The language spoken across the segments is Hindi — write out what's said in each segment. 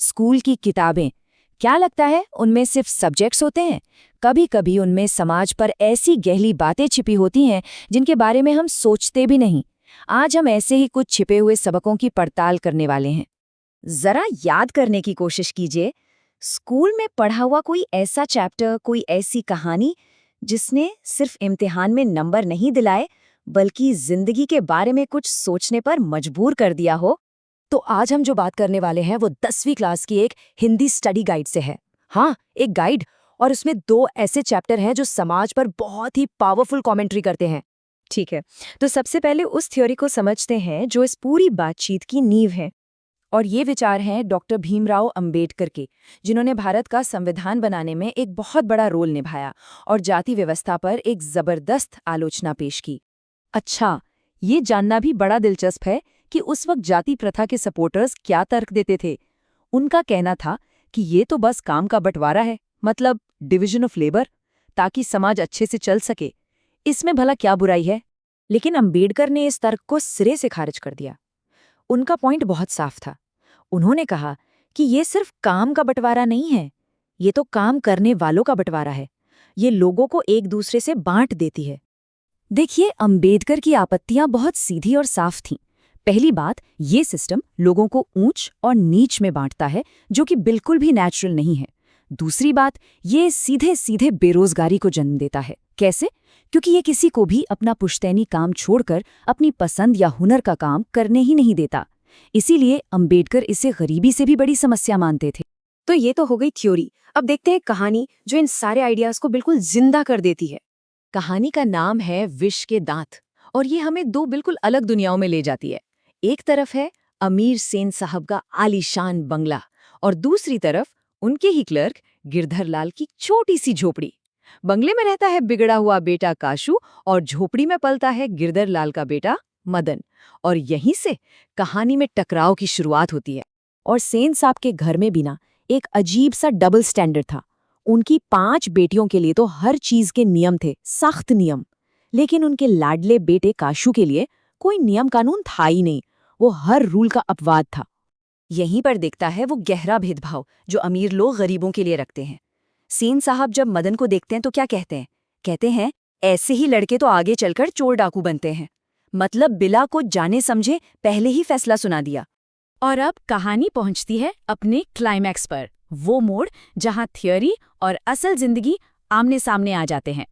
स्कूल की किताबें, क्या लगता है उनमें सिर्फ सब्जेक्ट्स होते हैं? कभी कभी उनमें समाज पर ऐसी गहरी बातें छिपी होती हैं जिनके बारे में हम सोचते भी नहीं। आज हम ऐसे ही कुछ छिपे हुए सबकों की पड़ताल करने वाले हैं। जरा याद करने की कोशिश कीजिए, स्कूल में पढ़ा हुआ कोई ऐसा चैप्टर, कोई ऐसी कहानी जिसने सिर्फ इम्तिहान में नंबर नहीं दिलाए बल्कि जिंदगी के बारे में कुछ सोचने पर मजबूर कर दिया हो। तो आज हम जो बात करने वाले हैं वो 10वीं क्लास की एक हिंदी स्टडी गाइड से है। हाँ, एक गाइड, और उसमें 2 ऐसे चैप्टर हैं जो समाज पर बहुत ही पावरफुल कमेंट्री करते हैं। ठीक है, तो सबसे पहले उस थ्योरी को समझते हैं जो इस पूरी बातचीत की नींव है। और ये विचार हैं डॉक्टर भीमराव अंबेडकर के, जिन्होंने भारत का संविधान बनाने में एक बहुत बड़ा रोल निभाया और जाति व्यवस्था पर एक जबरदस्त आलोचना पेश की। अच्छा, ये जानना भी बड़ा दिलचस्प है कि उस वक्त जाति प्रथा के सपोर्टर्स क्या तर्क देते थे। उनका कहना था कि ये तो बस काम का बंटवारा है, मतलब डिवीजन ऑफ लेबर, ताकि समाज अच्छे से चल सके। इसमें भला क्या बुराई है? लेकिन अंबेडकर ने इस तर्क को सिरे से खारिज कर दिया। उनका पॉइंट बहुत साफ था। उन्होंने कहा कि ये सिर्फ काम का बंटवारा नहीं है, ये तो काम करने वालों का बंटवारा है। ये लोगों को एक दूसरे से बांट देती है। देखिए, अंबेडकर की आपत्तियां बहुत सीधी और साफ थीं। पहली बात, ये सिस्टम लोगों को ऊंच और नीच में बांटता है, जो कि बिल्कुल भी नेचुरल नहीं है। दूसरी बात, ये सीधे सीधे बेरोजगारी को जन्म देता है। कैसे? क्योंकि ये किसी को भी अपना पुश्तैनी काम छोड़कर अपनी पसंद या हुनर का काम करने ही नहीं देता। इसीलिए अंबेडकर इसे गरीबी से भी बड़ी समस्या मानते थे। तो ये तो हो गई थ्योरी। अब देखते हैं कहानी, जो इन सारे आइडियाज को बिल्कुल जिंदा कर देती है। कहानी का नाम है विष के दांत, और ये हमें 2 बिल्कुल अलग दुनियाओं में ले जाती है। एक तरफ है अमीर सेन साहब का आलीशान बंगला, और दूसरी तरफ उनके ही क्लर्क गिरधर लाल की छोटी सी झोपड़ी। बंगले में रहता है बिगड़ा हुआ बेटा काशू, और झोपड़ी में पलता है गिरधर लाल का बेटा मदन। और यहीं से कहानी में टकराव की शुरुआत होती है। और सेन साहब के घर में भी ना एक अजीब सा डबल स्टैंडर्ड था। उनकी 5 बेटियों के लिए तो हर चीज के नियम थे, सख्त नियम। लेकिन उनके लाडले बेटे काशू के लिए कोई नियम कानून था ही नहीं। वो हर रूल का अपवाद था। यहीं पर दिखता है वो गहरा भेदभाव जो अमीर लोग गरीबों के लिए रखते हैं। सेन साहब जब मदन को देखते हैं तो क्या कहते हैं? कहते हैं, ऐसे ही लड़के तो आगे चलकर चोर डाकू बनते हैं। मतलब बिला को जाने समझे पहले ही फैसला सुना दिया। और अब कहानी पहुंचती है अपने क्लाइमैक्स पर, वो मोड़ जहां थियोरी और असल जिंदगी आमने सामने आ जाते हैं।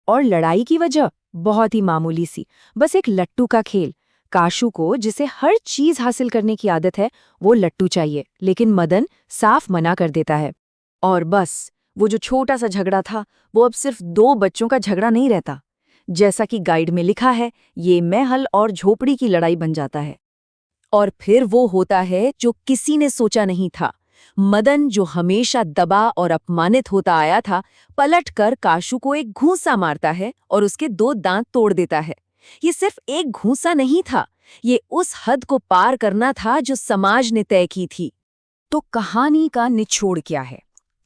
और लड़ाई की वजह बहुत ही मामूली सी, बस एक लट्टू का खेल। काशू को, जिसे हर चीज हासिल करने की आदत है, वो लट्टू चाहिए, लेकिन मदन साफ मना कर देता है। और बस वो जो छोटा सा झगड़ा था, वो अब सिर्फ 2 बच्चों का झगड़ा नहीं रहता। जैसा कि गाइड में लिखा है, ये महल और झोपड़ी की लड़ाई बन जाता है। और फिर वो होता है जो किसी ने सोचा नहीं था। मदन, जो हमेशा दबा और अपमानित होता आया था, पलटकर काशू को एक घूंसा मारता है और उसके 2 दांत तोड़ देता है। ये सिर्फ एक घूंसा नहीं था, ये उस हद को पार करना था जो समाज ने तय की थी। तो कहानी का निचोड़ क्या है?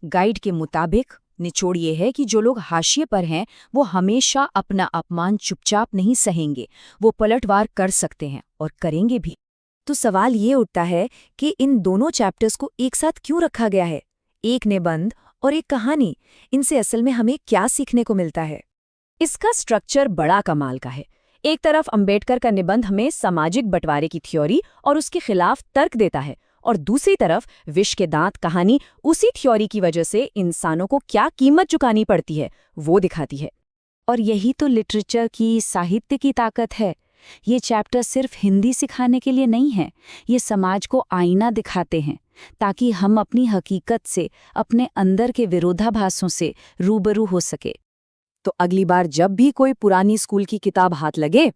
गाइड के मुताबिक निचोड़ ये है कि जो लोग हाशिए पर हैं वो हमेशा अपना अपमान चुपचाप नहीं सहेंगे, वो पलटवार कर सकते हैं और करेंगे भी। तो सवाल ये उठता है कि इन दोनों चैप्टर्स को एक साथ क्यों रखा गया है? एक निबंध और एक कहानी, इनसे असल में हमें क्या सीखने को मिलता है? इसका स्ट्रक्चर बड़ा कमाल का है। एक तरफ अंबेडकर का निबंध हमें सामाजिक बंटवारे की थ्योरी और उसके खिलाफ तर्क देता है, और दूसरी तरफ विष के दांत कहानी उसी थ्योरी की वजह से इंसानों को क्या कीमत चुकानी पड़ती है वो दिखाती है। और यही तो लिटरेचर की, साहित्य की ताकत है। ये चैप्टर सिर्फ हिंदी सिखाने के लिए नहीं है, ये समाज को आईना दिखाते हैं, ताकि हम अपनी हकीकत से, अपने अंदर के विरोधाभासों से रूबरू हो सके। तो अगली बार जब भी कोई पुरानी स्कूल की किताब हाथ लगे,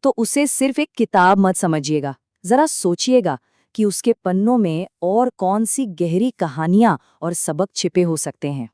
तो उसे सिर्फ एक किताब मत समझिएगा। जरा सोचिएगा कि उसके पन्नों में और कौन सी गहरी कहानियां और सबक छिपे हो सकते हैं।